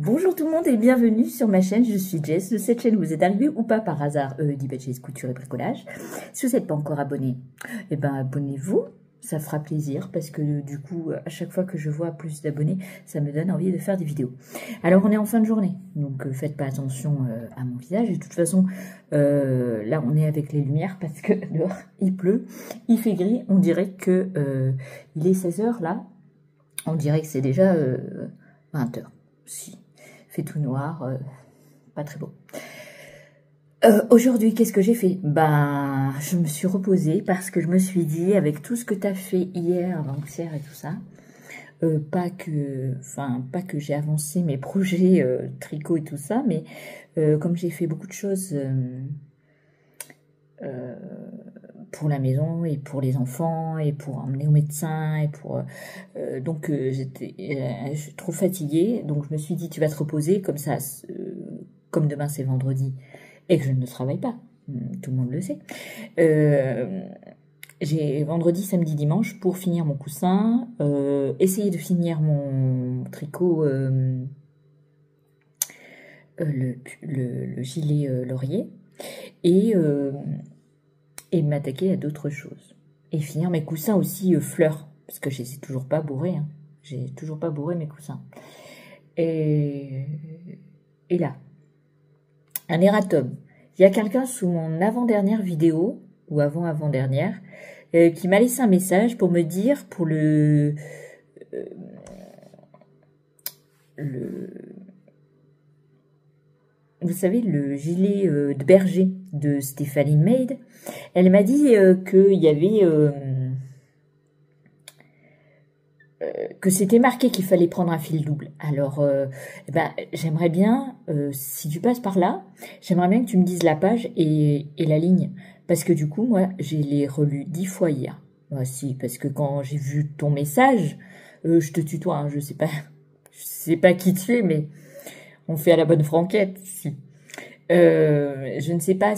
Bonjour tout le monde et bienvenue sur ma chaîne, je suis Jess. De cette chaîne, vous êtes arrivé ou pas par hasard, Jess Couture et Bricolage. Si vous n'êtes pas encore abonné, eh ben abonnez-vous, ça fera plaisir parce que du coup, à chaque fois que je vois plus d'abonnés, ça me donne envie de faire des vidéos. Alors on est en fin de journée, donc faites pas attention à mon visage. Et de toute façon, là on est avec les lumières parce que dehors il pleut, il fait gris, on dirait que il est 16 h là, on dirait que c'est déjà 20 h. Si, fait tout noir, pas très beau. Aujourd'hui, qu'est-ce que j'ai fait? Ben, je me suis reposée parce que je me suis dit, avec tout ce que tu as fait hier, avant-hier et tout ça, pas que j'ai avancé mes projets tricot et tout ça, mais comme j'ai fait beaucoup de choses pour la maison et pour les enfants et pour emmener au médecin et pour donc j'étais je suis trop fatiguée, donc je me suis dit tu vas te reposer comme ça, comme demain c'est vendredi et que je ne travaille pas, tout le monde le sait, j'ai vendredi, samedi, dimanche pour finir mon coussin, essayer de finir mon tricot, le gilet laurier et m'attaquer à d'autres choses. Et finir mes coussins aussi fleurs, parce que je les ai toujours pas bourrés. Hein. J'ai toujours pas bourré mes coussins. Et là, un erratum. Il y a quelqu'un sous mon avant-dernière vidéo, ou avant-avant-dernière, qui m'a laissé un message pour me dire, pour vous savez, le gilet de berger de Stéphanie Maid, elle m'a dit qu'il y avait... que c'était marqué qu'il fallait prendre un fil double. Alors, j'aimerais bien, si tu passes par là, j'aimerais bien que tu me dises la page et la ligne. Parce que du coup, moi, j'ai les relus 10 fois hier. Moi, si, parce que quand j'ai vu ton message, je te tutoie, hein, je sais pas qui tu es, mais... on fait à la bonne franquette, si. Je ne sais pas,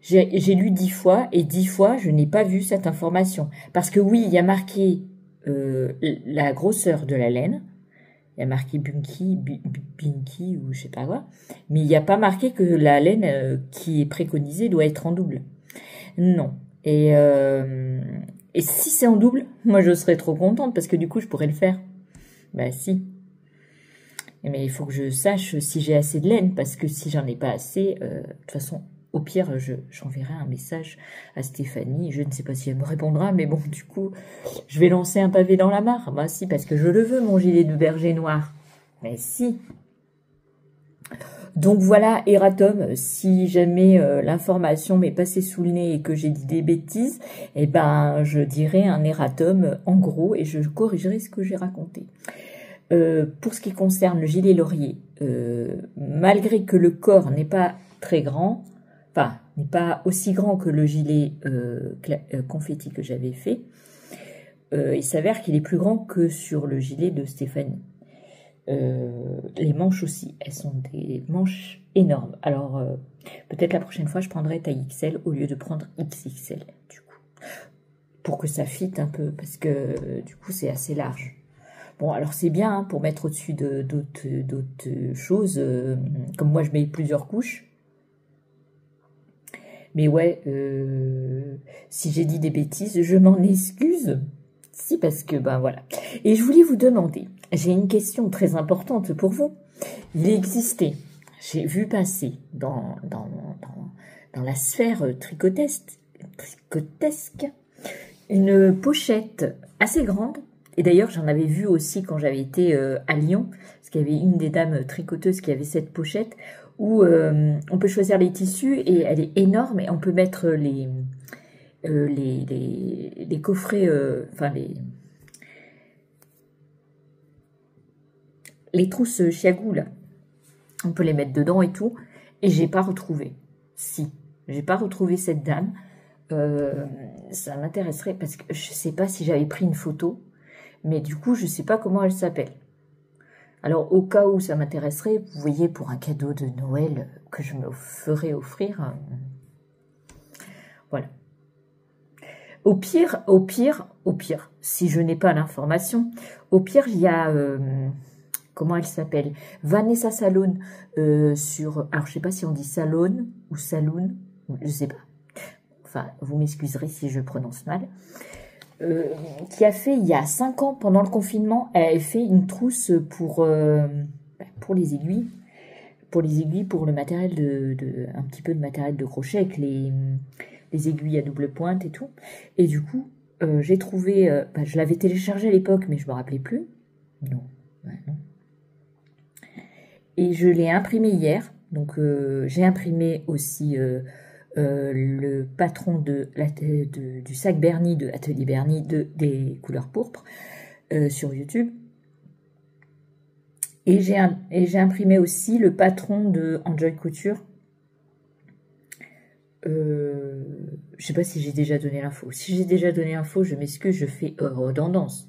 j'ai lu 10 fois, et 10 fois, je n'ai pas vu cette information. Parce que oui, il y a marqué la grosseur de la laine, il y a marqué Binky, ou je sais pas quoi, mais il n'y a pas marqué que la laine qui est préconisée doit être en double. Non. Et si c'est en double, moi je serais trop contente, parce que du coup, je pourrais le faire. Bah si. Mais il faut que je sache si j'ai assez de laine, parce que si j'en ai pas assez, de toute façon, au pire, j'enverrai un message à Stéphanie. Je ne sais pas si elle me répondra, mais bon, du coup, je vais lancer un pavé dans la mare. Bah si, parce que je le veux, mon gilet de berger noir. Mais si. Donc voilà, erratum, si jamais l'information m'est passée sous le nez et que j'ai dit des bêtises, eh ben, je dirai un erratum en gros et je corrigerai ce que j'ai raconté. Pour ce qui concerne le gilet laurier, malgré que le corps n'est pas très grand, enfin, n'est pas aussi grand que le gilet confetti que j'avais fait, il s'avère qu'il est plus grand que sur le gilet de Stéphanie. Les manches aussi, elles sont des manches énormes. Alors, peut-être la prochaine fois, je prendrai taille XL au lieu de prendre XXL, du coup, pour que ça fitte un peu, parce que du coup, c'est assez large. Bon, alors c'est bien hein, pour mettre au-dessus d'autres choses, comme moi je mets plusieurs couches. Mais ouais, si j'ai dit des bêtises, je m'en excuse. Si, parce que, ben voilà. Et je voulais vous demander, j'ai une question très importante pour vous. Il existait, j'ai vu passer dans la sphère tricotesque, une pochette assez grande. Et d'ailleurs, j'en avais vu aussi quand j'avais été à Lyon, parce qu'il y avait une des dames tricoteuses qui avait cette pochette, où on peut choisir les tissus, et elle est énorme, et on peut mettre les coffrets, enfin les trousses chiagou, là. On peut les mettre dedans et tout, et j'ai pas retrouvé. Si, j'ai pas retrouvé cette dame. Ça m'intéresserait, parce que je sais pas si j'avais pris une photo, mais du coup, je ne sais pas comment elle s'appelle. Alors, au cas où ça m'intéresserait, vous voyez, pour un cadeau de Noël que je me ferai offrir, voilà. Au pire, si je n'ai pas l'information, au pire, il y a comment elle s'appelle? Vanessa Salone sur... Alors, je sais pas si on dit Salone ou Saloon, je sais pas. Enfin, vous m'excuserez si je prononce mal. Qui a fait, il y a 5 ans, pendant le confinement, elle a fait une trousse pour les aiguilles. Pour les aiguilles, pour le matériel un petit peu de matériel de crochet avec les aiguilles à double pointe et tout. Et du coup, j'ai trouvé... je l'avais téléchargé à l'époque, mais je me rappelais plus. Non. Ouais, non. Et je l'ai imprimé hier. Donc, j'ai imprimé aussi le patron du sac Bernie, de Atelier Bernie, des couleurs pourpres sur YouTube. Et j'ai imprimé aussi le patron de Enjoy Couture. Je sais pas si j'ai déjà donné l'info. Si j'ai déjà donné l'info, je m'excuse, je fais redondance.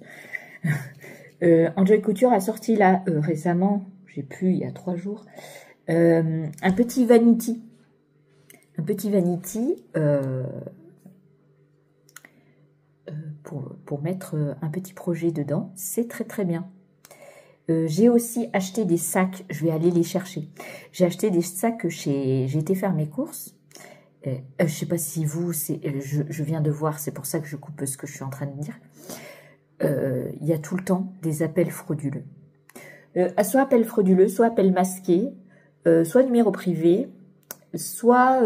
Enjoy Couture a sorti là récemment, j'ai plus, il y a 3 jours, un petit vanity. Un petit vanity pour mettre un petit projet dedans. C'est très très bien. J'ai aussi acheté des sacs, je vais aller les chercher. J'ai acheté des sacs j'ai été faire mes courses. Je sais pas si vous, je viens de voir, c'est pour ça que je coupe ce que je suis en train de dire. Il y a tout le temps des appels frauduleux. Soit appels frauduleux, soit appels masqués, soit numéro privé, soit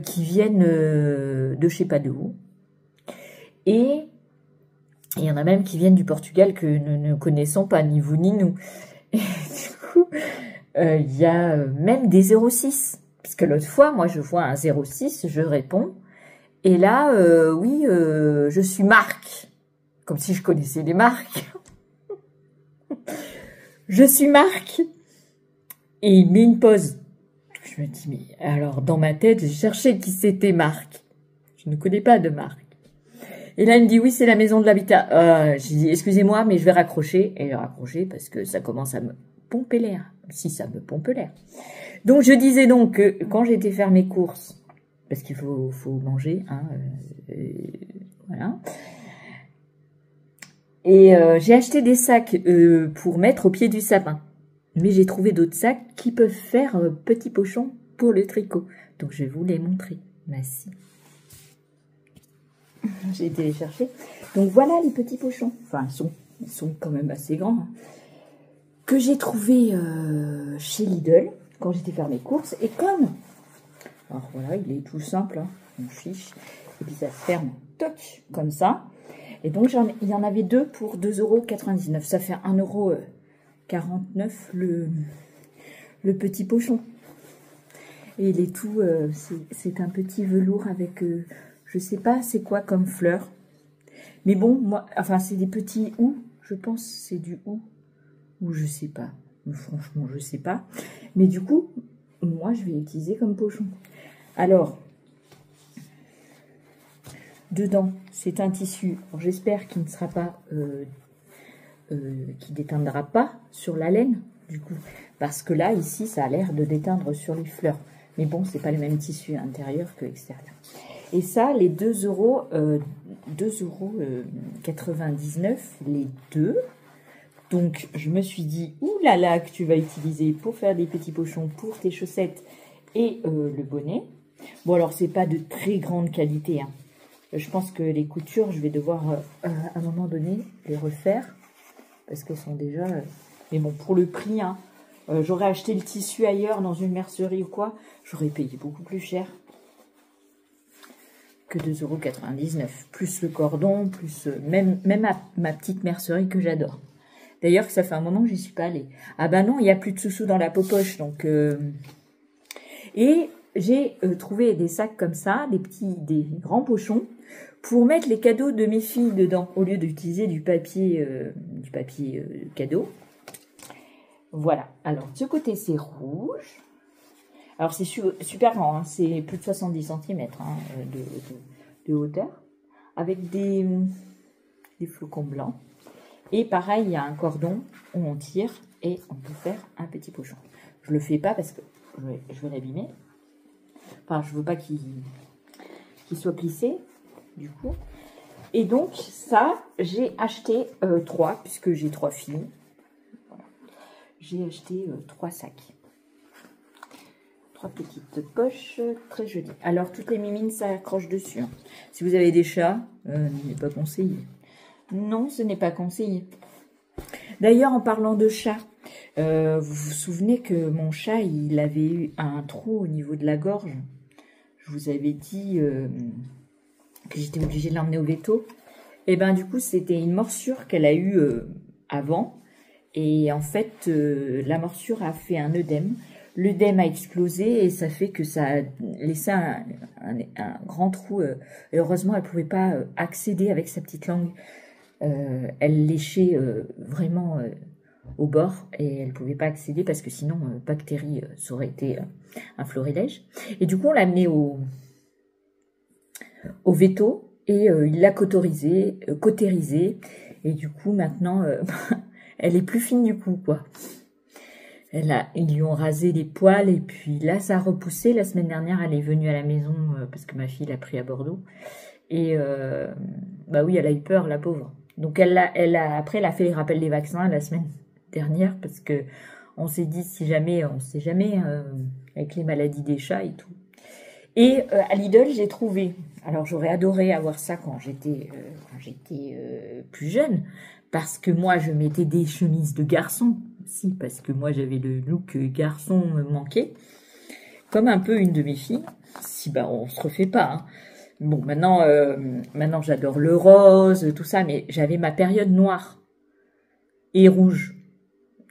qui viennent de je sais pas de où. Et il y en a même qui viennent du Portugal que nous ne connaissons pas, ni vous ni nous. Et du coup, il y a même des 06. Parce que l'autre fois, moi, je vois un 06, je réponds. Et là, oui, je suis Marc. Comme si je connaissais les marques. Je suis Marc. Et il met une pause. Je me dis, mais alors, dans ma tête, j'ai cherché qui c'était Marc. Je ne connais pas de Marc. Et là, il me dit, oui, c'est la maison de l'habitat. J'ai dit, excusez-moi, mais je vais raccrocher. Et je raccroché parce que ça commence à me pomper l'air. Si ça me pompe l'air. Donc, je disais donc que quand j'étais faire mes courses, parce qu'il faut manger, hein, voilà. Et j'ai acheté des sacs pour mettre au pied du sapin. Mais j'ai trouvé d'autres sacs qui peuvent faire petit pochon pour le tricot. Donc, je vais vous les montrer. Merci. J'ai été les chercher. Donc, voilà les petits pochons. Enfin, ils sont quand même assez grands. Hein, que j'ai trouvé chez Lidl quand j'étais faire mes courses. Et comme... Alors, voilà, il est tout simple. Hein, on fiche. Et puis, ça se ferme. Toc, comme ça. Et donc, il y en avait 2 pour 2,99 €. Ça fait 1,49 € le petit pochon. Et il est tout... c'est un petit velours avec... je sais pas c'est quoi comme fleur. Mais bon, moi... Enfin, c'est des petits houx. Je pense que c'est du houx. Ou je sais pas. Franchement, je sais pas. Mais du coup, moi, je vais l'utiliser comme pochon. Alors... Dedans, c'est un tissu, j'espère qu'il ne sera pas, qui déteindra pas sur la laine, du coup. Parce que là, ici, ça a l'air de déteindre sur les fleurs. Mais bon, c'est pas le même tissu intérieur que extérieur. Et ça, les 2,99 €, les deux. Donc, je me suis dit, oulala, que tu vas utiliser pour faire des petits pochons pour tes chaussettes et le bonnet. Bon, alors, c'est pas de très grande qualité, hein. Je pense que les coutures, je vais devoir, à un moment donné, les refaire. Parce qu'elles sont déjà... Mais bon, pour le prix, hein, j'aurais acheté le tissu ailleurs, dans une mercerie ou quoi. J'aurais payé beaucoup plus cher que 2,99 €. Plus le cordon, plus... même ma petite mercerie que j'adore. D'ailleurs, ça fait un moment que j'y suis pas allée. Ah bah non, il n'y a plus de sous-sous dans la poche. Donc... Et j'ai trouvé des sacs comme ça, des grands pochons, pour mettre les cadeaux de mes filles dedans, au lieu d'utiliser du papier cadeau. Voilà. Alors, de ce côté, c'est rouge. Alors, c'est super grand, hein, c'est plus de 70 cm hein, de hauteur, avec des flocons blancs. Et pareil, il y a un cordon où on tire et on peut faire un petit pochon. Je le fais pas parce que je vais l'abîmer. Enfin, je veux pas qu'il soit plissé, du coup. Et donc, ça, j'ai acheté 3, puisque j'ai 3 filles. j'ai acheté 3 sacs. 3 petites poches, très jolies. Alors, toutes les mimines, ça accroche dessus. Hein. Si vous avez des chats, il n'est pas conseillé. Non, ce n'est pas conseillé. D'ailleurs, en parlant de chat, vous vous souvenez que mon chat, il avait eu un trou au niveau de la gorge. Je vous avais dit que j'étais obligée de l'emmener au veto. Et ben du coup, c'était une morsure qu'elle a eue avant. Et en fait, la morsure a fait un œdème. L'œdème a explosé et ça fait que ça a laissé un grand trou. Et heureusement, elle ne pouvait pas accéder avec sa petite langue. Elle léchait vraiment au bord et elle ne pouvait pas accéder parce que sinon, bactéries, ça aurait été un florilège. Et du coup, on l'a amenée au veto et il l'a cautérisée. Et du coup, maintenant, elle est plus fine du coup, quoi. Ils lui ont rasé les poils et puis là, ça a repoussé. La semaine dernière, elle est venue à la maison parce que ma fille l'a pris à Bordeaux. Et bah oui, elle a eu peur, la pauvre. Donc après, elle a fait les rappels des vaccins la semaine dernière parce que on s'est dit si jamais, on sait jamais avec les maladies des chats et tout. Et à Lidl, j'ai trouvé. Alors j'aurais adoré avoir ça quand j'étais plus jeune parce que moi je mettais des chemises de garçon. Si, parce que moi j'avais le look garçon me manquait, comme un peu une de mes filles. Si bah on se refait pas. Hein. Bon maintenant j'adore le rose, tout ça, mais j'avais ma période noire et rouge.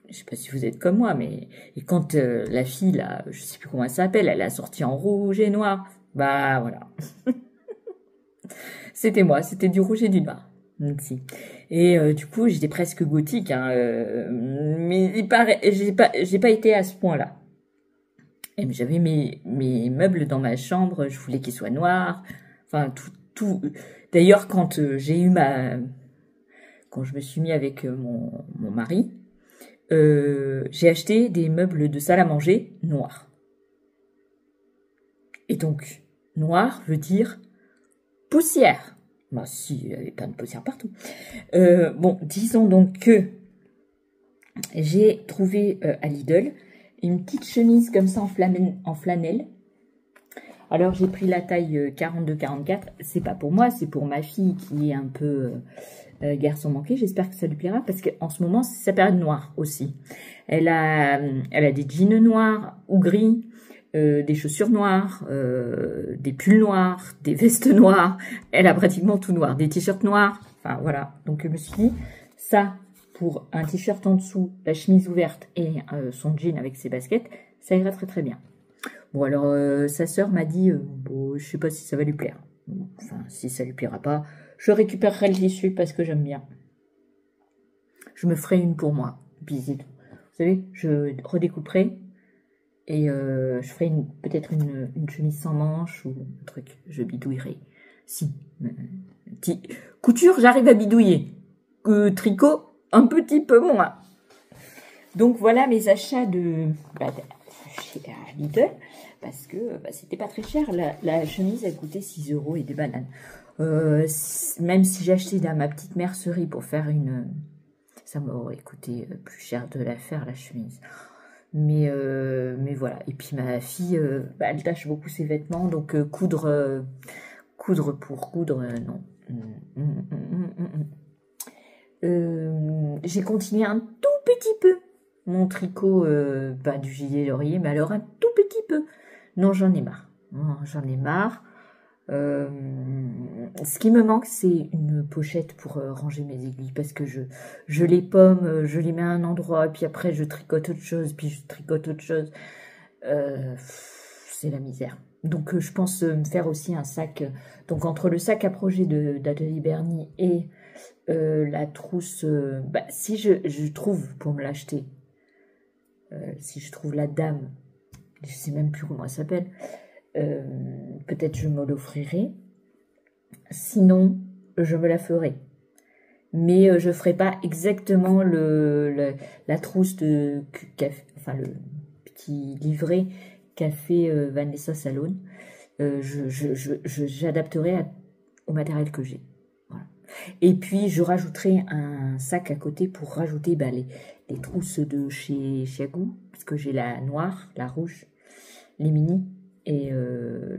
Je sais pas si vous êtes comme moi, mais et quand la fille là, je sais plus comment elle s'appelle, elle a sorti en rouge et noir. Bah voilà. C'était moi, c'était du rouge et du noir. Si. Et du coup, j'étais presque gothique, hein, mais il paraît, j'ai pas été à ce point-là. Et j'avais mes meubles dans ma chambre, je voulais qu'ils soient noirs. Enfin, tout. D'ailleurs, quand quand je me suis mis avec mon mari, j'ai acheté des meubles de salle à manger noirs. Et donc, noir veut dire poussière. Bah si, il n'y avait pas de poussière partout. Bon, disons donc que j'ai trouvé à Lidl une petite chemise comme ça en flanelle. Alors j'ai pris la taille 42-44. C'est pas pour moi, c'est pour ma fille qui est un peu garçon manqué. J'espère que ça lui plaira parce qu'en ce moment c'est sa période noire aussi. Elle a des jeans noirs ou gris. Des chaussures noires, des pulls noirs, des vestes noires. Elle a pratiquement tout noir. Des t-shirts noirs. Enfin, voilà. Donc, je me suis dit, ça, pour un t-shirt en dessous, la chemise ouverte et son jean avec ses baskets, ça irait très très bien. Bon, alors, sa sœur m'a dit, bon, je sais pas si ça va lui plaire. Enfin, si ça lui plaira pas, je récupérerai le tissu parce que j'aime bien. Je me ferai une pour moi. Puis c'est tout. Vous savez, je redécouperai. Et je ferai peut-être une chemise sans manches ou un truc. Je bidouillerai. Si. Couture, j'arrive à bidouiller. Tricot, un petit peu moins. Donc voilà mes achats chez Lidl. Parce que c'était pas très cher. La chemise, elle coûtait 6 € et des bananes. Même si j'ai acheté dans ma petite mercerie pour faire ça m'aurait coûté plus cher de la faire, la chemise. Mais voilà. Et puis ma fille, elle tâche beaucoup ses vêtements, donc coudre pour coudre, non. J'ai continué un tout petit peu mon tricot, du gilet laurier, mais alors un tout petit peu. Non, j'en ai marre. Non, j'en ai marre. Ce qui me manque, c'est une pochette pour ranger mes aiguilles parce que je les pomme, je les mets à un endroit, puis après je tricote autre chose, puis je tricote autre chose. C'est la misère. Donc je pense me faire aussi un sac. Donc entre le sac à projet d'Atelier Bernie et la trousse, si je trouve pour me l'acheter, si je trouve la dame, je sais même plus comment elle s'appelle. Peut-être je me l'offrirai. Sinon, je me la ferai. Mais je ferai pas exactement la trousse le petit livret qu'a fait Vanessa Salone. J'adapterai au matériel que j'ai. Voilà. Et puis je rajouterai un sac à côté pour rajouter les des trousses de chez Chiagou, parce que j'ai la noire, la rouge, les mini et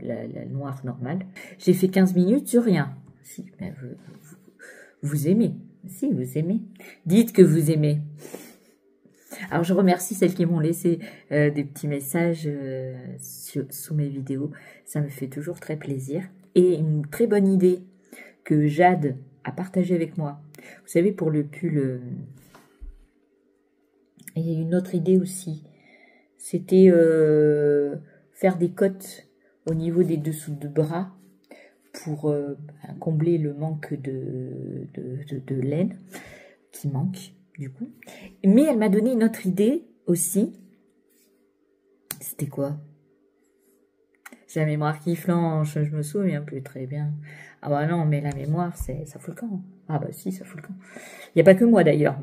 la noire normale. J'ai fait 15 minutes sur rien. Si, ben vous aimez. Si, vous aimez. Dites que vous aimez. Alors, je remercie celles qui m'ont laissé des petits messages sous mes vidéos. Ça me fait toujours très plaisir. Et une très bonne idée que Jade a partagée avec moi. Vous savez, pour le pull... il y a une autre idée aussi. C'était faire des cottes au niveau des dessous de bras pour combler le manque de laine qui manque du coup. Mais elle m'a donné une autre idée aussi. C'était quoi? J'ai la mémoire qui flanche, je me souviens plus très bien. Ah bah non, mais la mémoire, ça fout le camp. Ah bah si, ça fout le camp. Il n'y a pas que moi d'ailleurs.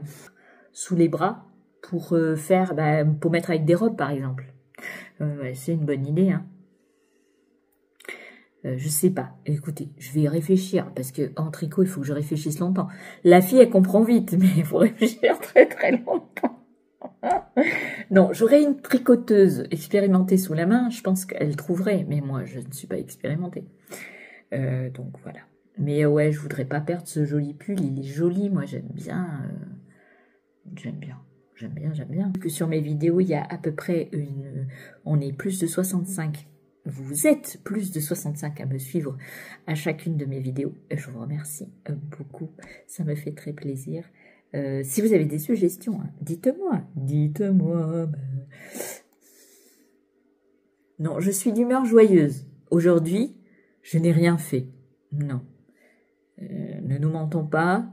Sous les bras pour faire, pour mettre avec des robes par exemple. Ouais, c'est une bonne idée, hein. Je sais pas. Écoutez, je vais y réfléchir parce que en tricot, il faut que je réfléchisse longtemps. La fille, elle comprend vite, mais il faut réfléchir très très longtemps. Non, j'aurais une tricoteuse expérimentée sous la main, je pense qu'elle trouverait, mais moi, je ne suis pas expérimentée. Donc voilà. Mais ouais, je voudrais pas perdre ce joli pull. Il est joli, moi j'aime bien. J'aime bien. Que sur mes vidéos, il y a à peu près on est plus de 65. Vous êtes plus de 65 à me suivre à chacune de mes vidéos. Je vous remercie beaucoup. Ça me fait très plaisir. Si vous avez des suggestions, hein, dites-moi. Dites-moi. Non, je suis d'humeur joyeuse. Aujourd'hui, je n'ai rien fait. Non. Ne nous mentons pas.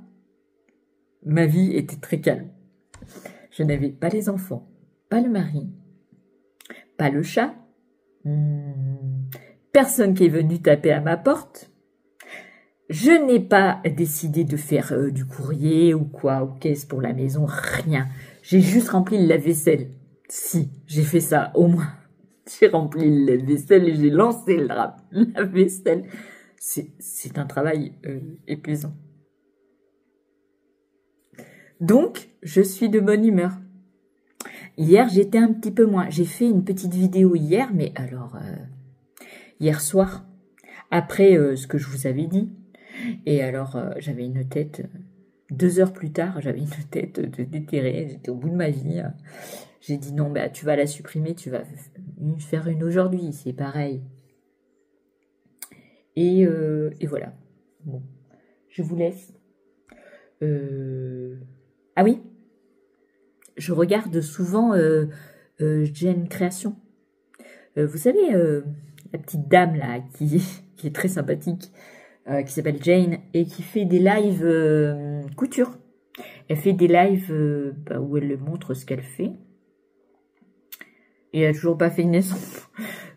Ma vie était très calme. Je n'avais pas les enfants, pas le mari, pas le chat, personne qui est venu taper à ma porte. Je n'ai pas décidé de faire du courrier ou quoi, ou caisse pour la maison, rien. J'ai juste rempli le lave-vaisselle. Si, j'ai fait ça, au moins. J'ai rempli le lave-vaisselle et j'ai lancé le lave-vaisselle. C'est un travail épuisant. Donc, je suis de bonne humeur. Hier, j'étais un petit peu moins. J'ai fait une petite vidéo hier, mais alors, hier soir, après ce que je vous avais dit. Et alors, j'avais une tête, 2 heures plus tard, j'avais une tête de déterrée, j'étais au bout de ma vie. J'ai dit non, bah, tu vas la supprimer, tu vas faire une aujourd'hui, c'est pareil. Et voilà. Bon, je vous laisse. Ah oui, je regarde souvent Jane Création. Vous savez, la petite dame là qui est très sympathique, qui s'appelle Jane et qui fait des lives couture. Elle fait des lives où elle montre ce qu'elle fait. Et elle n'a toujours pas fini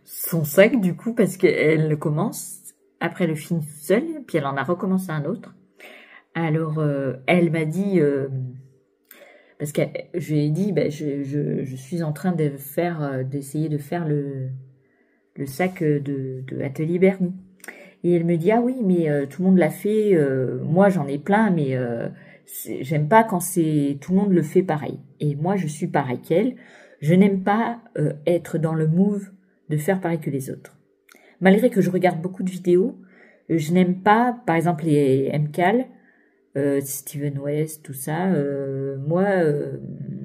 son sac du coup parce qu'elle le commence, après elle le finit seule, puis elle en a recommencé un autre. Alors elle m'a dit, parce que je lui ai dit, je suis en train d'essayer de faire le sac de Atelier Bernie. Et elle me dit, ah oui, mais tout le monde l'a fait, moi j'en ai plein, mais j'aime pas quand tout le monde le fait pareil. Et moi je suis pareil qu'elle, je n'aime pas être dans le move de faire pareil que les autres. Malgré que je regarde beaucoup de vidéos, je n'aime pas, par exemple, les MCAL, Steven West, tout ça, moi,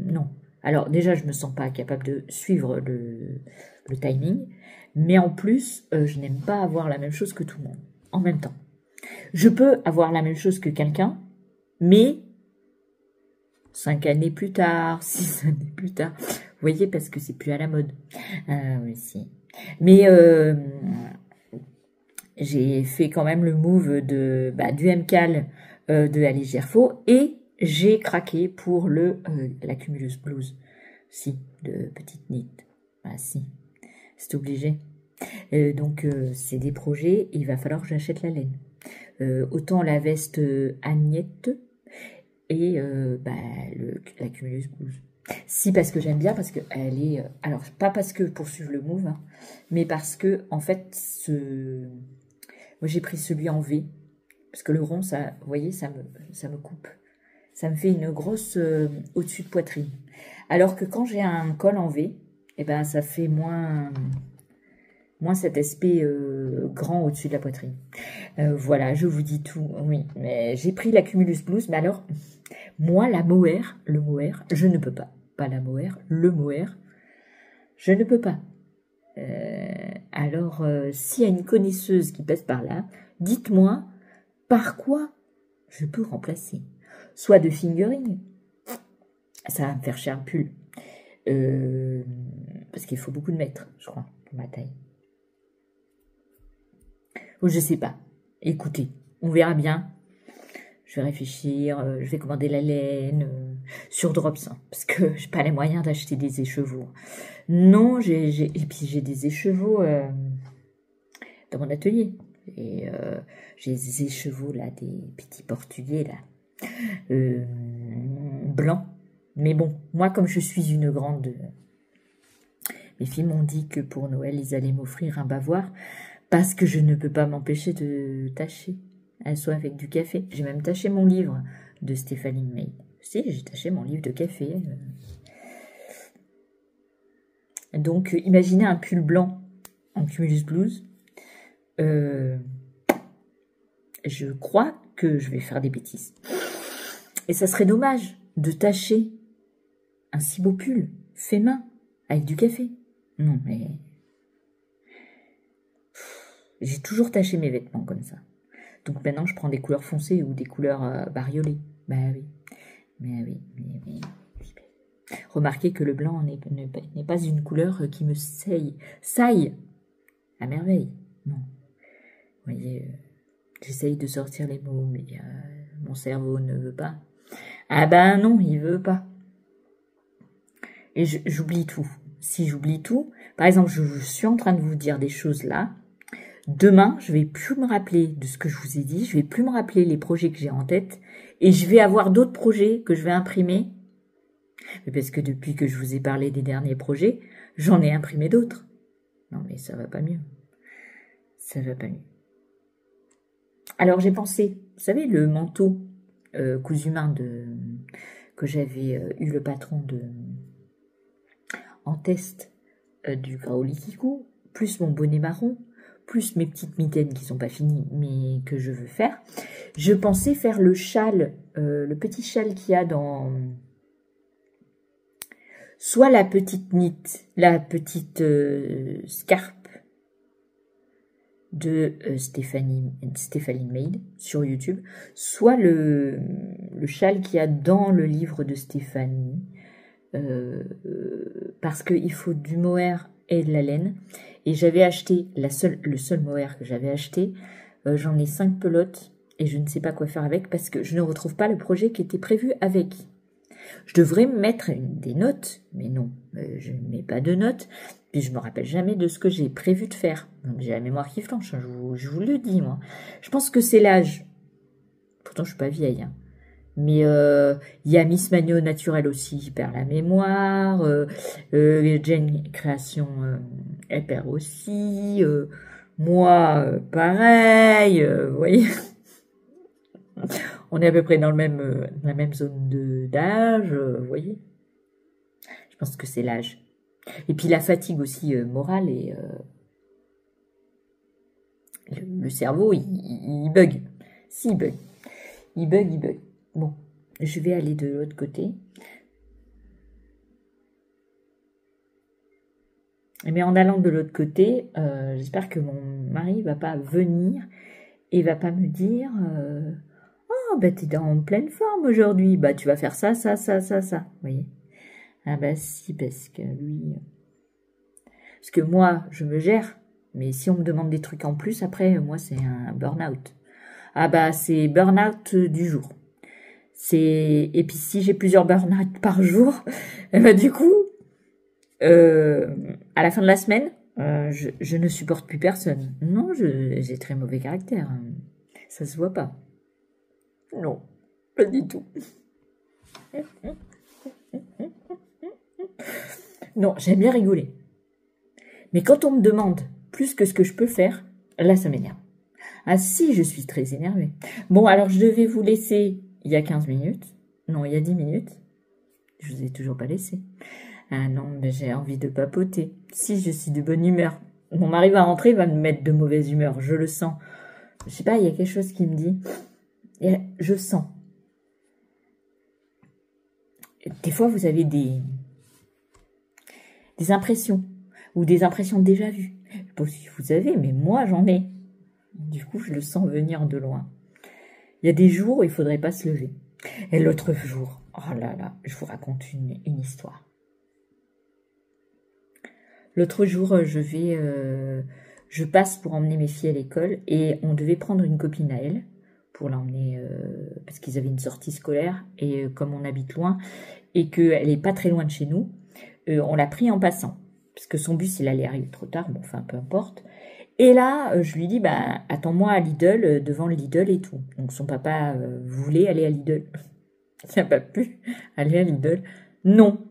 non. Alors déjà, je me sens pas capable de suivre le timing, mais en plus, je n'aime pas avoir la même chose que tout le monde, en même temps. Je peux avoir la même chose que quelqu'un, mais 5 années plus tard, 6 années plus tard, vous voyez, parce que c'est plus à la mode. Oui, si. Mais j'ai fait quand même le move du MCAL de Alice Gerfaux et j'ai craqué pour la Cumulus Blues. Si, de petite knit. Ah si, c'est obligé. Donc c'est des projets, il va falloir que j'achète la laine. Autant la veste Agnette et la Cumulus Blues. Si, parce que j'aime bien, parce que elle est... alors, pas parce que pour suivre le move, hein, mais parce que, en fait, moi j'ai pris celui en V, parce que le rond, ça, vous voyez, ça me coupe. ça me fait une grosse au-dessus de poitrine. Alors que quand j'ai un col en V, eh ben, ça fait moins cet aspect grand au-dessus de la poitrine. Voilà, je vous dis tout. Oui, mais j'ai pris la Cumulus Blues, mais alors, moi, la mohair, le mohair, je ne peux pas. Pas la mohair, le mohair, je ne peux pas. Alors, s'il y a une connaisseuse qui passe par là, dites-moi par quoi je peux remplacer. Soit de fingering, ça va me faire cher un pull. Parce qu'il faut beaucoup de mètres, je crois, pour ma taille. Ou je sais pas. Écoutez, on verra bien. Je vais réfléchir, je vais commander la laine sur Drops, hein, parce que j'ai pas les moyens d'acheter des écheveaux. Non, et puis j'ai des écheveaux dans mon atelier. Et j'ai des écheveaux là, des petits portugais là, blancs. Mais bon, moi comme je suis une grande, mes filles m'ont dit que pour Noël ils allaient m'offrir un bavoir parce que je ne peux pas m'empêcher de tâcher. Elle soit avec du café. J'ai même taché mon livre de Stephanie May. Si, j'ai taché mon livre de café. Donc, imaginez un pull blanc en Cumulus Blues. Je crois que je vais faire des bêtises. Et ça serait dommage de tacher un si beau pull fait main avec du café. Non, mais... J'ai toujours taché mes vêtements comme ça. Donc maintenant, je prends des couleurs foncées ou des couleurs bariolées. Bah oui. Mais oui. Remarquez que le blanc n'est pas une couleur qui me saille à merveille. Non. Vous voyez, j'essaye de sortir les mots, mais mon cerveau ne veut pas. Ah ben non, il veut pas. Et j'oublie tout. Si j'oublie tout, par exemple, je suis en train de vous dire des choses là. Demain, je vais plus me rappeler de ce que je vous ai dit, je vais plus me rappeler les projets que j'ai en tête, et je vais avoir d'autres projets que je vais imprimer. Mais parce que depuis que je vous ai parlé des derniers projets, j'en ai imprimé d'autres. Non mais ça va pas mieux. Ça va pas mieux. Alors j'ai pensé, vous savez, le manteau cousu main que j'avais eu le patron en test du Graolikiku, plus mon bonnet marron, plus mes petites mitaines qui sont pas finies, mais que je veux faire. Je pensais faire le châle, le petit châle qu'il y a dans... Soit la petite la petite scarpe de Stephanie Maid sur YouTube, soit le châle qu'il y a dans le livre de Stéphanie, parce qu'il faut du mohair et de la laine. Et j'avais acheté, le seul mohair que j'avais acheté, j'en ai 5 pelotes et je ne sais pas quoi faire avec parce que je ne retrouve pas le projet qui était prévu avec. Je devrais mettre des notes, mais non, je ne mets pas de notes, puis je me rappelle jamais de ce que j'ai prévu de faire. J'ai la mémoire qui flanche, hein, je vous le dis, moi. Je pense que c'est l'âge. Pourtant, je suis pas vieille, hein. Mais il y a Miss Magno Naturelle aussi qui perd la mémoire, Jane Création, elle perd aussi, moi, pareil, vous voyez. On est à peu près dans la même zone d'âge, vous voyez. Je pense que c'est l'âge. Et puis la fatigue aussi morale et le cerveau, il bug. Si, il bug. Il bug. Bon, je vais aller de l'autre côté. Mais en allant de l'autre côté, j'espère que mon mari va pas venir et va pas me dire oh, bah t'es en pleine forme aujourd'hui, bah tu vas faire ça. Vous voyez? Ah bah si, parce que lui... Parce que moi, je me gère, mais si on me demande des trucs en plus, après, moi, c'est un burn-out. Ah bah c'est burn-out du jour. Et puis si j'ai plusieurs burn-out par jour, bah, du coup, à la fin de la semaine, je ne supporte plus personne. Non, j'ai très mauvais caractère. Ça se voit pas. Non, pas du tout. Non, j'aime bien rigoler. Mais quand on me demande plus que ce que je peux faire, là, ça m'énerve. Ah si, je suis très énervée. Bon, alors je devais vous laisser il y a 15 minutes. Non, il y a 10 minutes. Je vous ai toujours pas laissé. Ah non, mais j'ai envie de papoter. Si, je suis de bonne humeur. Mon mari va rentrer, il va me mettre de mauvaise humeur, je le sens. Je sais pas, il y a quelque chose qui me dit. Et je sens. Des fois, vous avez des impressions, ou des impressions déjà vues. Je sais pas si vous avez, mais moi, j'en ai. Du coup, je le sens venir de loin. Il y a des jours où il faudrait pas se lever. Et l'autre jour, oh là là, je vous raconte une histoire. L'autre jour, je passe pour emmener mes filles à l'école et on devait prendre une copine à elle pour l'emmener parce qu'ils avaient une sortie scolaire et comme on habite loin et qu'elle est pas très loin de chez nous, on l'a pris en passant parce que son bus il allait arriver trop tard, bon enfin peu importe. Et là, je lui dis bah attends-moi à Lidl devant le Lidl et tout. Donc son papa voulait aller à Lidl, il n'a pas pu aller à Lidl. Non.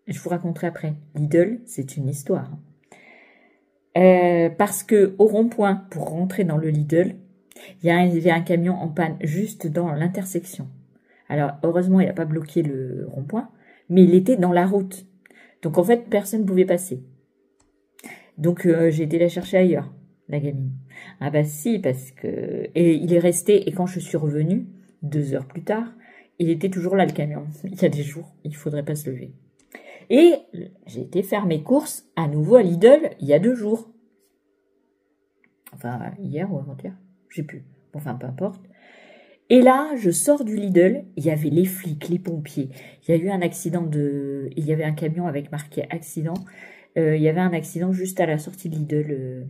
Je vous raconterai après. Lidl, c'est une histoire. Parce que au rond-point, pour rentrer dans le Lidl, il y avait un camion en panne juste dans l'intersection. Alors, heureusement, il n'a pas bloqué le rond-point, mais il était dans la route. Donc, en fait, personne ne pouvait passer. Donc, j'ai été la chercher ailleurs, la gamine. Ah bah si, parce que... Et il est resté, et quand je suis revenue, 2 heures plus tard, il était toujours là, le camion. Il y a des jours, il ne faudrait pas se lever. Et j'ai été faire mes courses à nouveau à Lidl il y a 2 jours. Enfin, hier ou avant-hier, je sais plus. Bon, enfin, peu importe. Et là, je sors du Lidl, il y avait les flics, les pompiers. Il y a eu un accident il y avait un camion avec marqué accident. Il y avait un accident juste à la sortie de Lidl.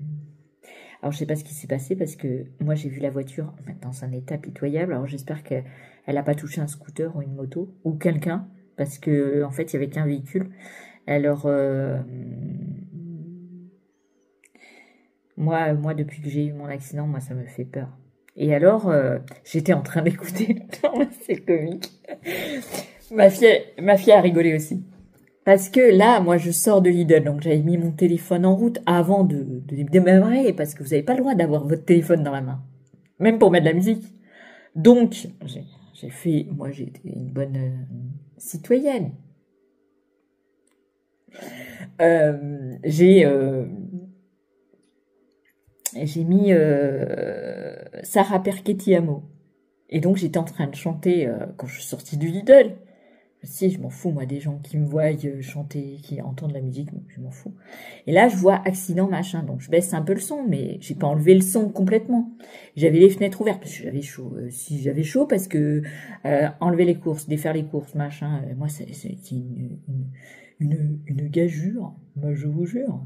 Alors, je sais pas ce qui s'est passé parce que moi, j'ai vu la voiture dans un état pitoyable. Alors, j'espère qu'elle n'a pas touché un scooter ou une moto ou quelqu'un. Parce que en fait, il y avait qu'un véhicule. Alors, moi, depuis que j'ai eu mon accident, moi, ça me fait peur. Et alors, j'étais en train d'écouter. C'est comique. Ma fille a rigolé aussi. Parce que là, moi, je sors de Lidl, donc j'avais mis mon téléphone en route avant de démarrer, parce que vous n'avez pas le droit d'avoir votre téléphone dans la main, même pour mettre de la musique. Donc, j'ai été une bonne citoyenne. J'ai mis Sarah Perchetti Amo. Et donc, j'étais en train de chanter quand je suis sortie du Lidl. Si, je m'en fous, moi, des gens qui me voient chanter, qui entendent la musique, je m'en fous. Et là, je vois accident, machin, donc je baisse un peu le son, mais j'ai pas enlevé le son complètement. J'avais les fenêtres ouvertes, parce que j'avais chaud. Si j'avais chaud, parce que enlever les courses, défaire les courses, machin, moi, c'est une gageure, moi, je vous jure.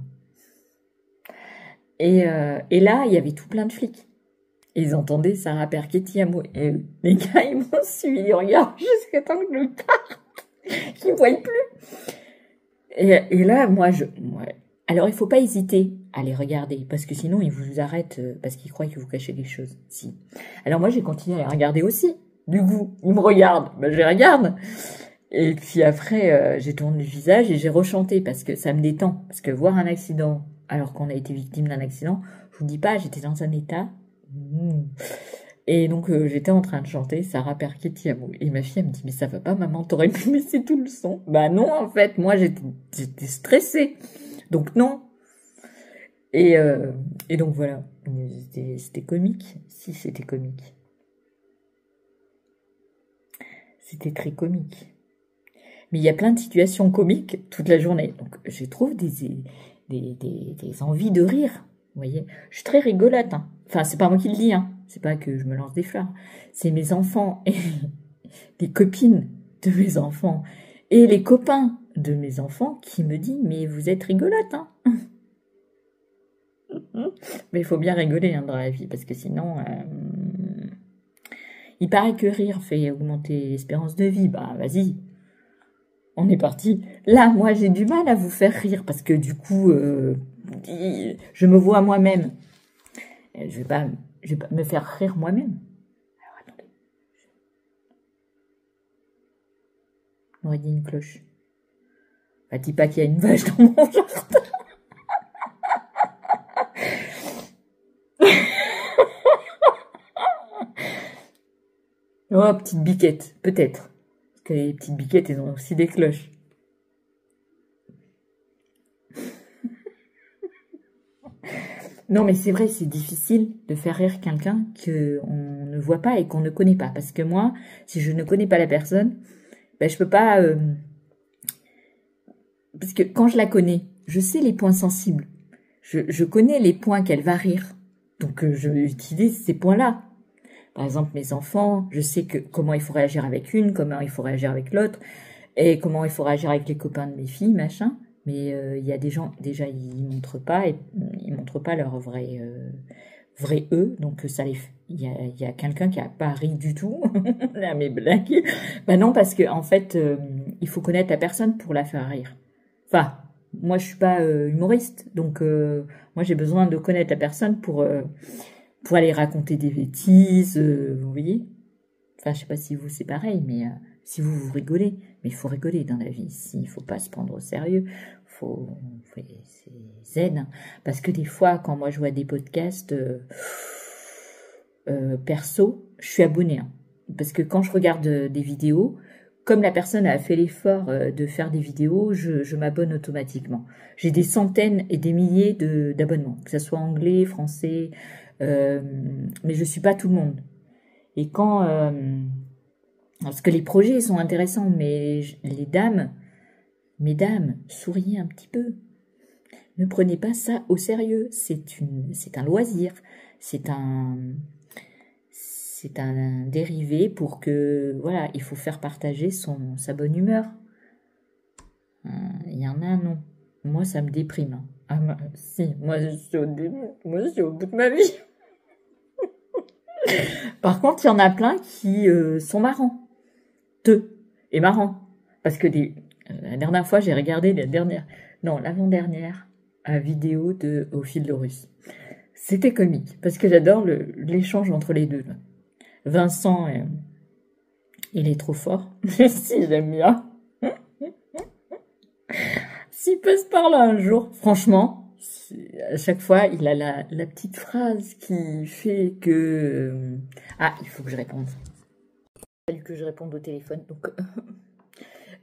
Et là, il y avait tout plein de flics. Et ils entendaient Sarah Perchetti à moi. Et les gars, ils m'ont suivi, ils regardent jusqu'à temps que je parte. Je ne voyais plus. Et là, moi, alors, il faut pas hésiter à les regarder, parce que sinon, ils vous arrêtent, parce qu'ils croient que vous cachez des choses. Si. Alors, moi, j'ai continué à les regarder aussi. Du coup, ils me regardent. Ben, je les regarde. Et puis après, j'ai tourné le visage et j'ai rechanté, parce que ça me détend. Parce que voir un accident, alors qu'on a été victime d'un accident, je vous dis pas, j'étais dans un état... Et donc j'étais en train de chanter Sarah Perchetti Amo. Et ma fille elle me dit mais ça va pas maman, t'aurais pu laisser tout le son. Bah non en fait, moi j'étais stressée. Donc non. Et donc voilà, c'était comique. Si c'était comique. C'était très comique. Mais il y a plein de situations comiques toute la journée. Donc je trouve des envies de rire. Vous voyez, je suis très rigolote. Hein. Enfin, c'est pas moi qui le dis. Hein. C'est pas que je me lance des fleurs. C'est mes enfants et les copines de mes enfants et les copains de mes enfants qui me disent mais vous êtes rigolote. Hein. Mais il faut bien rigoler hein, dans la vie parce que sinon, il paraît que rire fait augmenter l'espérance de vie. Bah vas-y. On est parti. Là, moi, j'ai du mal à vous faire rire parce que du coup, je me vois moi-même. Je vais pas me faire rire moi-même. Alors, attendez. On aurait dit une cloche. Bah, dis pas qu'il y a une vache dans mon jardin. Oh, petite biquette, peut-être. que les petites biquettes, elles ont aussi des cloches. Non, mais c'est vrai, c'est difficile de faire rire quelqu'un qu'on ne voit pas et qu'on ne connaît pas. Parce que moi, si je ne connais pas la personne, ben, je peux pas... parce que quand je la connais, je sais les points sensibles. Je connais les points qu'elle va rire. Donc, je vais utiliser ces points-là. Par exemple, mes enfants, je sais comment il faut réagir avec une, comment il faut réagir avec l'autre, et comment il faut réagir avec les copains de mes filles, machin. Mais il y a des gens, déjà, ils montrent pas leur vrai eux, donc il y a quelqu'un qui a pas ri du tout à mes blagues. Bah non, parce que en fait, il faut connaître la personne pour la faire rire. Enfin, moi je suis pas humoriste, donc moi j'ai besoin de connaître la personne pour aller raconter des bêtises, vous voyez. Enfin, je sais pas si vous c'est pareil, mais si vous rigolez, mais il faut rigoler dans la vie. Il faut pas se prendre au sérieux, c'est zen. Hein. Parce que des fois, quand moi je vois des podcasts perso, je suis abonnée. Hein. Parce que quand je regarde des vidéos, comme la personne a fait l'effort de faire des vidéos, je m'abonne automatiquement. J'ai des centaines et des milliers d'abonnements, que ce soit anglais, français, mais je suis pas tout le monde. Et quand parce que les projets sont intéressants, mais mesdames, souriez un petit peu. Ne prenez pas ça au sérieux. C'est un loisir. C'est un dérivé pour que, voilà, il faut faire partager sa bonne humeur. Il y en a, non. Moi, ça me déprime. Ah, si, moi, je suis au bout de ma vie. Par contre, il y en a plein qui sont marrants. Et marrant. Parce que la dernière fois, j'ai regardé l'avant-dernière vidéo Au fil de Russe. C'était comique, parce que j'adore l'échange entre les deux. Là. Vincent, il est trop fort. Si, j'aime bien. S'il passe par là un jour, franchement, à chaque fois, il a la petite phrase qui fait que... Ah, il faut que je réponde. Il a fallu que je réponde au téléphone, donc...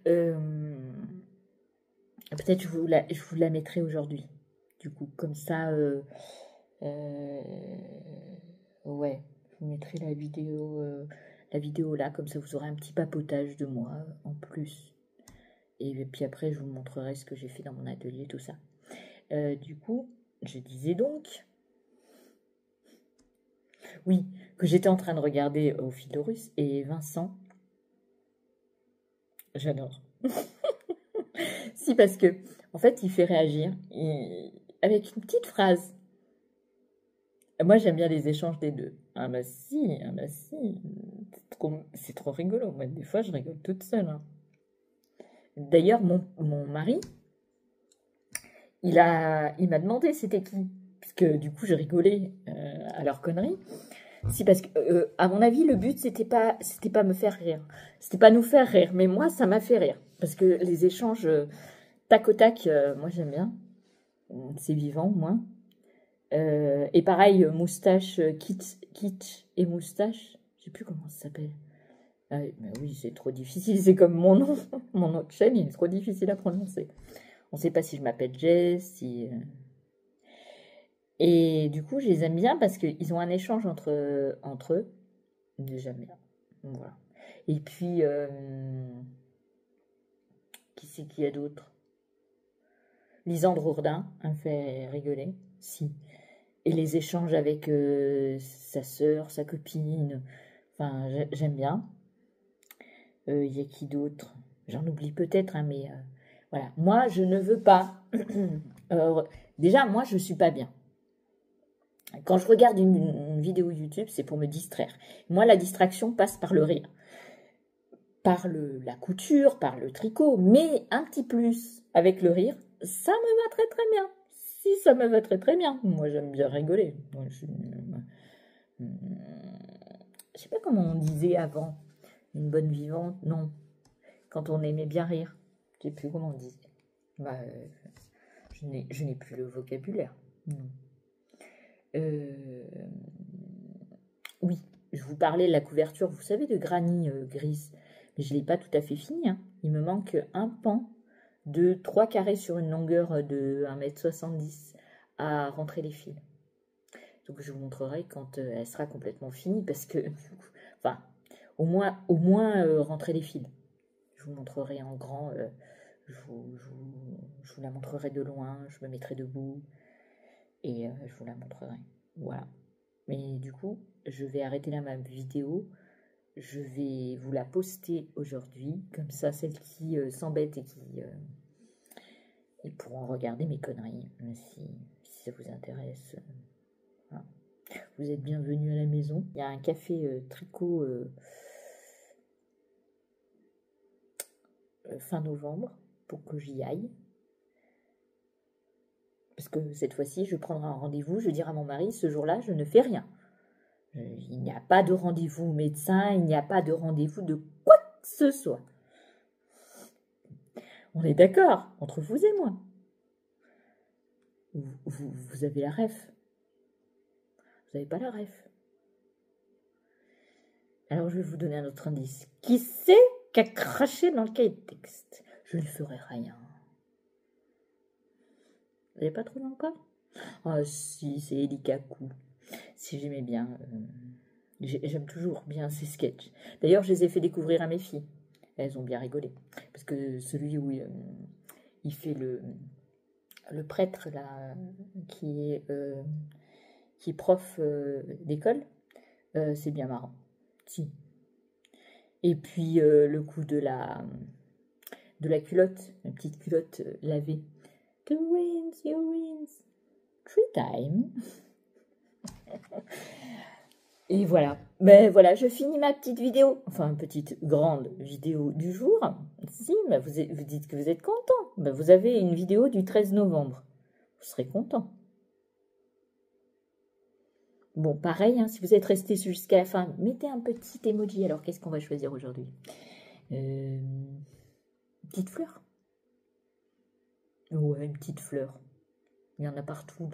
peut-être je vous la mettrai aujourd'hui. Du coup, comme ça, ouais, je vous mettrai la vidéo là, comme ça vous aurez un petit papotage de moi en plus. Et puis après, je vous montrerai ce que j'ai fait dans mon atelier, tout ça. Du coup, je disais donc, oui, que j'étais en train de regarder Au fil de Russe et Vincent, j'adore. Si, parce que, en fait, il fait réagir avec une petite phrase. Moi, j'aime bien les échanges des deux. Ah bah si, c'est trop rigolo. Moi, des fois, je rigole toute seule. Hein. D'ailleurs, mon mari, il m'a demandé c'était qui. Parce que du coup, je rigolais à leur connerie. Si, parce que, à mon avis, le but, c'était pas me faire rire. C'était pas nous faire rire. Mais moi, ça m'a fait rire. Parce que les échanges tac au tac, moi, j'aime bien. C'est vivant, au moins. Et pareil, moustache, kitsch et moustache. Je sais plus comment ça s'appelle. Mais oui, c'est trop difficile. C'est comme mon nom. Mon nom de chaîne, il est trop difficile à prononcer. On ne sait pas si je m'appelle Jess, Et du coup, je les aime bien parce qu'ils ont un échange entre eux. J'aime bien. Voilà. Et puis, qui c'est qu'il y a d'autre? Lisandre Hourdin, me fait rigoler. Si. Et les échanges avec sa sœur, sa copine. Enfin, j'aime bien. Il y a qui d'autre? J'en oublie peut-être, hein, mais voilà. Moi, je ne veux pas. Déjà, moi, je suis pas bien. Quand je regarde une vidéo YouTube, c'est pour me distraire. Moi, la distraction passe par le rire, par la couture, par le tricot, mais un petit plus avec le rire, ça me va très très bien. Si, ça me va très très bien. Moi, j'aime bien rigoler. Moi, je sais pas comment on disait avant. Une bonne vivante, non. Quand on aimait bien rire. Je sais plus comment on disait. Bah, je n'ai plus le vocabulaire. Non. Oui, je vous parlais de la couverture, vous savez, de Granny grise. Mais je ne l'ai pas tout à fait fini. Hein. Il me manque un pan de 3 carrés sur une longueur de 1,70 m à rentrer les fils. Donc je vous montrerai quand elle sera complètement finie parce que, enfin, au moins rentrer les fils. Je vous montrerai en grand, je vous la montrerai de loin, je me mettrai debout et je vous la montrerai. Voilà. Mais du coup, je vais arrêter là ma vidéo. Je vais vous la poster aujourd'hui. Comme ça, celles qui s'embêtent et qui ils pourront regarder mes conneries. Si ça vous intéresse. Voilà. Vous êtes bienvenus à la maison. Il y a un café tricot fin novembre pour que j'y aille. Parce que cette fois-ci, je prendrai un rendez-vous. Je dirai à mon mari, ce jour-là, je ne fais rien. Il n'y a pas de rendez-vous au médecin, il n'y a pas de rendez-vous de quoi que ce soit. On est d'accord, entre vous et moi. Vous avez la ref. Vous n'avez pas la ref. Alors je vais vous donner un autre indice. Qui c'est qui a craché dans le cahier de texte? Je ne lui ferai rien. Vous n'avez pas trouvé encore? Ah si, c'est Elikaku. Si j'aimais bien. J'aime toujours bien ces sketchs. D'ailleurs, je les ai fait découvrir à mes filles. Elles ont bien rigolé. Parce que celui où il fait le prêtre, là, qui est prof d'école, c'est bien marrant. Si. Et puis, le coup de la culotte, la petite culotte lavée. To rinse, you rinse. 3 times. Et voilà. Ben voilà, je finis ma petite vidéo. Enfin, petite, grande vidéo du jour. Si, ben vous dites que vous êtes content. Ben vous avez une vidéo du 13 novembre. Vous serez content. Bon, pareil, hein, si vous êtes resté jusqu'à la fin, mettez un petit emoji. Alors, qu'est-ce qu'on va choisir aujourd'hui? Petite fleur. Ouais, une petite fleur. Il y en a partout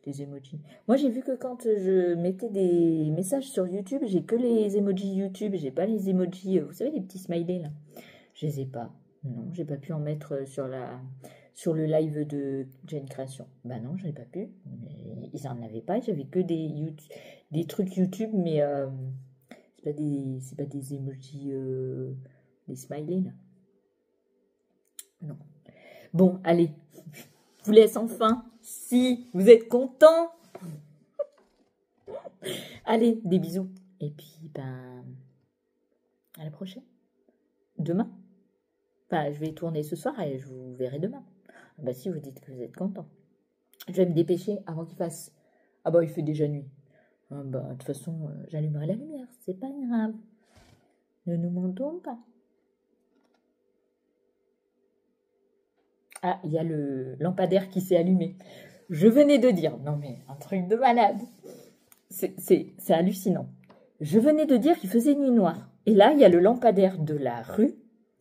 des emojis. Moi, j'ai vu que quand je mettais des messages sur YouTube, j'ai que les emojis YouTube. J'ai pas les emojis, vous savez, les petits smileys, là. Je les ai pas. Non, j'ai pas pu en mettre sur le live de Jane Création. Bah non, j'avais pas pu. Mais ils en avaient pas. J'avais que des trucs YouTube, mais c'est pas des emojis, des smileys, là. Non. Bon, allez. Je vous laisse enfin. Si vous êtes content. Allez, des bisous. Et puis, ben, à la prochaine. Demain. Enfin, je vais tourner ce soir et je vous verrai demain. Bah si, vous dites que vous êtes content. Je vais me dépêcher avant qu'il fasse... Ah bah, il fait déjà nuit. Ah bah, de toute façon, j'allumerai la lumière. C'est pas grave. Ne nous mentons pas. Ah, il y a le lampadaire qui s'est allumé. Je venais de dire... Non mais, un truc de malade. C'est hallucinant. Je venais de dire qu'il faisait nuit noire. Et là, il y a le lampadaire de la rue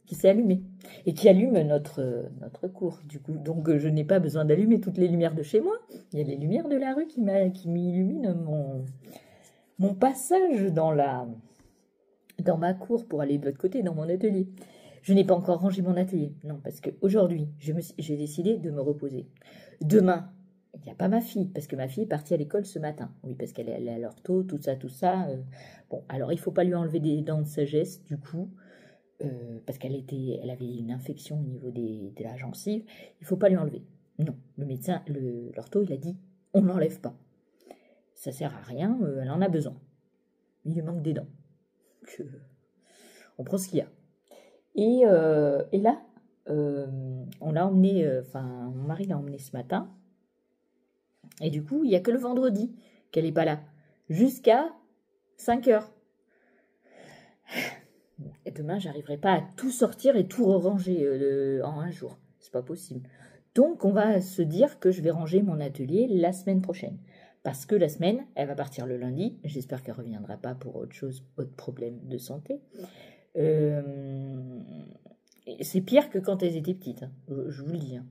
qui s'est allumé. Et qui allume notre cour, du coup. Donc, je n'ai pas besoin d'allumer toutes les lumières de chez moi. Il y a les lumières de la rue qui m'illuminent mon passage dans ma cour pour aller de l'autre côté, dans mon atelier. Je n'ai pas encore rangé mon atelier. Non, parce qu'aujourd'hui, j'ai décidé de me reposer. Demain, il n'y a pas ma fille, parce que ma fille est partie à l'école ce matin. Oui, parce qu'elle est allée à l'ortho, tout ça. Bon, alors il ne faut pas lui enlever des dents de sagesse, du coup, parce qu'elle avait une infection au niveau de la gencive. Il ne faut pas lui enlever. Non, le médecin, l'ortho, il a dit, on ne l'enlève pas. Ça ne sert à rien, elle en a besoin. Il lui manque des dents. Donc, on prend ce qu'il y a. Et là, on l'a emmené, mon mari l'a emmené ce matin. Et du coup, il n'y a que le vendredi qu'elle n'est pas là. Jusqu'à 5 heures. Et demain, j'arriverai pas à tout sortir et tout ranger en un jour. C'est pas possible. Donc, on va se dire que je vais ranger mon atelier la semaine prochaine. Parce que la semaine, elle va partir le lundi. J'espère qu'elle ne reviendra pas pour autre problème de santé. C'est pire que quand elles étaient petites. Hein. Je vous le dis. Hein.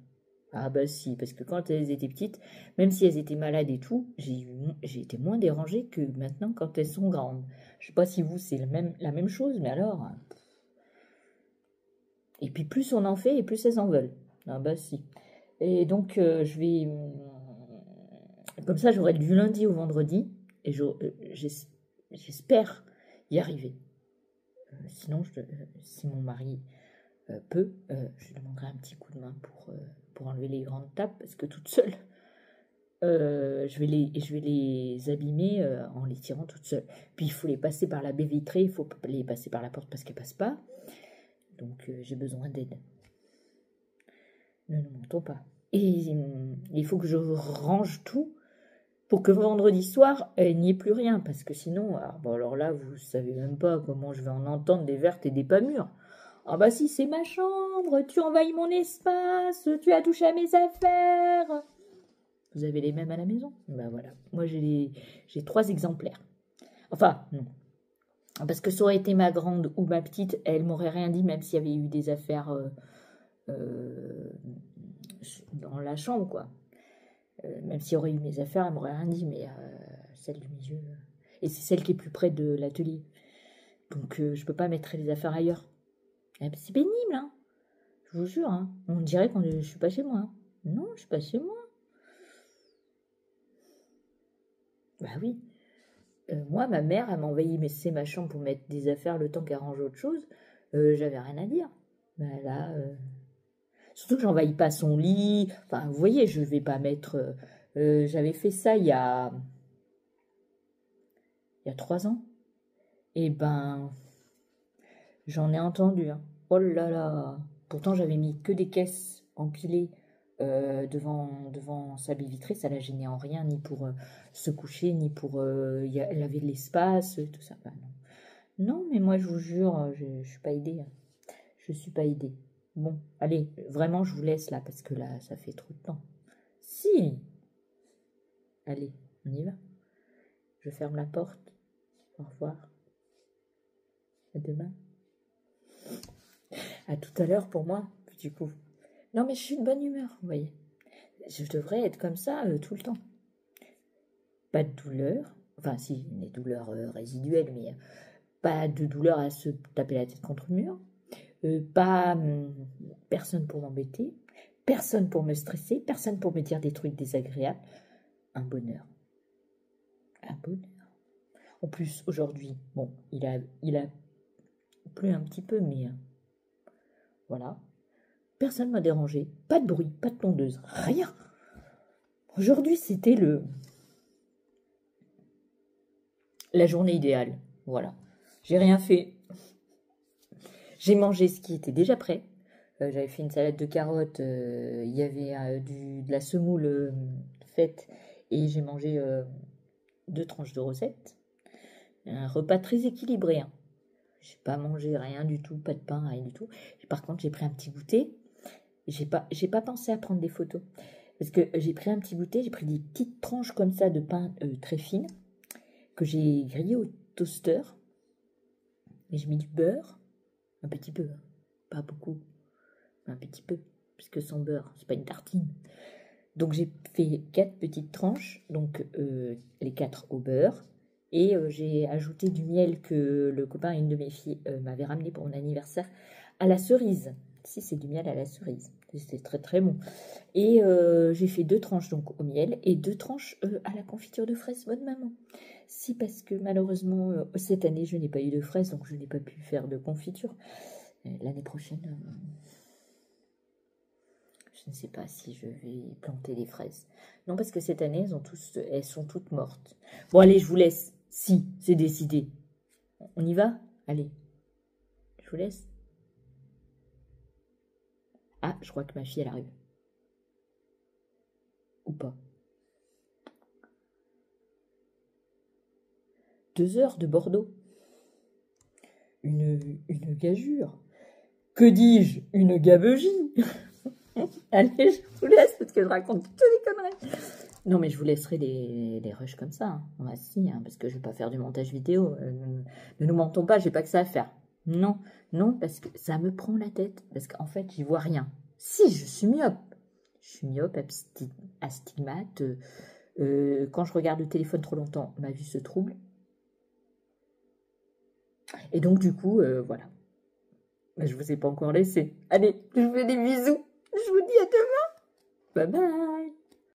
Ah bah si, parce que quand elles étaient petites, même si elles étaient malades et tout, j'ai été moins dérangée que maintenant quand elles sont grandes. Je sais pas si vous, c'est la même chose, mais alors, Et puis plus on en fait, et plus elles en veulent. Ah bah si. Et donc je vais... Comme ça, j'aurai du lundi au vendredi, et j'espère y arriver. Sinon, si mon mari peut, je demanderai un petit coup de main pour enlever les grandes tables, parce que toute seule, je vais les abîmer en les tirant toute seule. Puis il faut les passer par la baie vitrée, il faut les passer par la porte parce qu'elles passent pas. Donc j'ai besoin d'aide. Ne nous mentons pas. Et il faut que je range tout pour que vendredi soir, il n'y ait plus rien. Parce que sinon, alors là, vous savez même pas comment je vais en entendre des vertes et des pas mûres. Ah bah si, c'est ma chambre, tu envahis mon espace, tu as touché à mes affaires. Vous avez les mêmes à la maison? Ben voilà. Moi, j'ai 3 exemplaires. Enfin, non. Parce que ça aurait été ma grande ou ma petite, elle m'aurait rien dit, même s'il y avait eu des affaires dans la chambre, quoi. Même s'il y aurait eu mes affaires, elle m'aurait rien dit, mais celle du milieu... Et c'est celle qui est plus près de l'atelier. Donc, je peux pas mettre les affaires ailleurs. C'est pénible, hein. Je vous jure, hein. On dirait que je suis pas chez moi. Hein. Non, je suis pas chez moi. Bah oui. Moi, ma mère, elle m'a envahi ma chambre pour mettre des affaires le temps qu'elle range autre chose. J'avais rien à dire. Bah là, surtout que j'envahis pas son lit. Enfin, vous voyez, je vais pas mettre... j'avais fait ça il y a 3 ans. Et ben, j'en ai entendu. Hein. Oh là là. Pourtant, j'avais mis que des caisses empilées devant sa baie vitrée. Ça la gênait en rien, ni pour se coucher, ni pour... elle avait de l'espace, tout ça. Ben, non. Non, mais moi, je vous jure, je suis pas aidée. Hein. Je suis pas aidée. Bon, allez, vraiment, je vous laisse là, parce que là, ça fait trop de temps. Si. Allez, on y va. Je ferme la porte. Au revoir. À demain. À tout à l'heure pour moi, du coup. Non, mais je suis de bonne humeur, vous voyez. Je devrais être comme ça tout le temps. Pas de douleur. Enfin, si, des douleurs résiduelles, mais pas de douleur à se taper la tête contre le mur. Pas personne pour m'embêter. Personne pour me stresser. Personne pour me dire des trucs désagréables. Un bonheur. Un bonheur. En plus, aujourd'hui, bon, il a plu un petit peu, mais voilà. Personne m'a dérangé. Pas de bruit, pas de tondeuse, rien. Aujourd'hui, c'était la journée idéale. Voilà. J'ai rien fait. J'ai mangé ce qui était déjà prêt. J'avais fait une salade de carottes. Il y avait de la semoule faite. Et j'ai mangé 2 tranches de recettes. Un repas très équilibré. Hein. J'ai pas mangé rien du tout, pas de pain, rien du tout. Par contre, j'ai pris un petit goûter. J'ai pas pensé à prendre des photos. Parce que j'ai pris un petit goûter, j'ai pris des petites tranches comme ça de pain très fines que j'ai grillées au toaster. Et j'ai mis du beurre, un petit peu, hein. Pas beaucoup, un petit peu, puisque sans beurre, c'est pas une tartine. Donc j'ai fait 4 petites tranches, donc les 4 au beurre. Et j'ai ajouté du miel que le copain et une de mes filles m'avaient ramené pour mon anniversaire à la cerise. Si, c'est du miel à la cerise. C'est très très bon. Et j'ai fait 2 tranches donc au miel et 2 tranches à la confiture de fraises. Bonne maman. Si, parce que malheureusement, cette année, je n'ai pas eu de fraises, donc je n'ai pas pu faire de confiture. L'année prochaine, je ne sais pas si je vais planter des fraises. Non, parce que cette année, elles sont toutes mortes. Bon, allez, je vous laisse. Si, c'est décidé. On y va? Allez. Je vous laisse. Ah, je crois que ma fille, elle arrive. Ou pas. 2 heures de Bordeaux. Une gageure. Que dis-je? Une gabegie. Allez, je vous laisse parce que je raconte toutes les conneries. Non, mais je vous laisserai des rushs comme ça. Hein. On va si, hein, parce que je ne vais pas faire du montage vidéo. Ne nous mentons pas, j'ai pas que ça à faire. Non, non, parce que ça me prend la tête. Parce qu'en fait, j'y vois rien. Si, je suis myope. Je suis myope, astigmate. Quand je regarde le téléphone trop longtemps, ma vue se trouble. Et donc, du coup, voilà. Mais je vous ai pas encore laissé. Allez, je vous fais des bisous. Je vous dis à demain. Bye bye.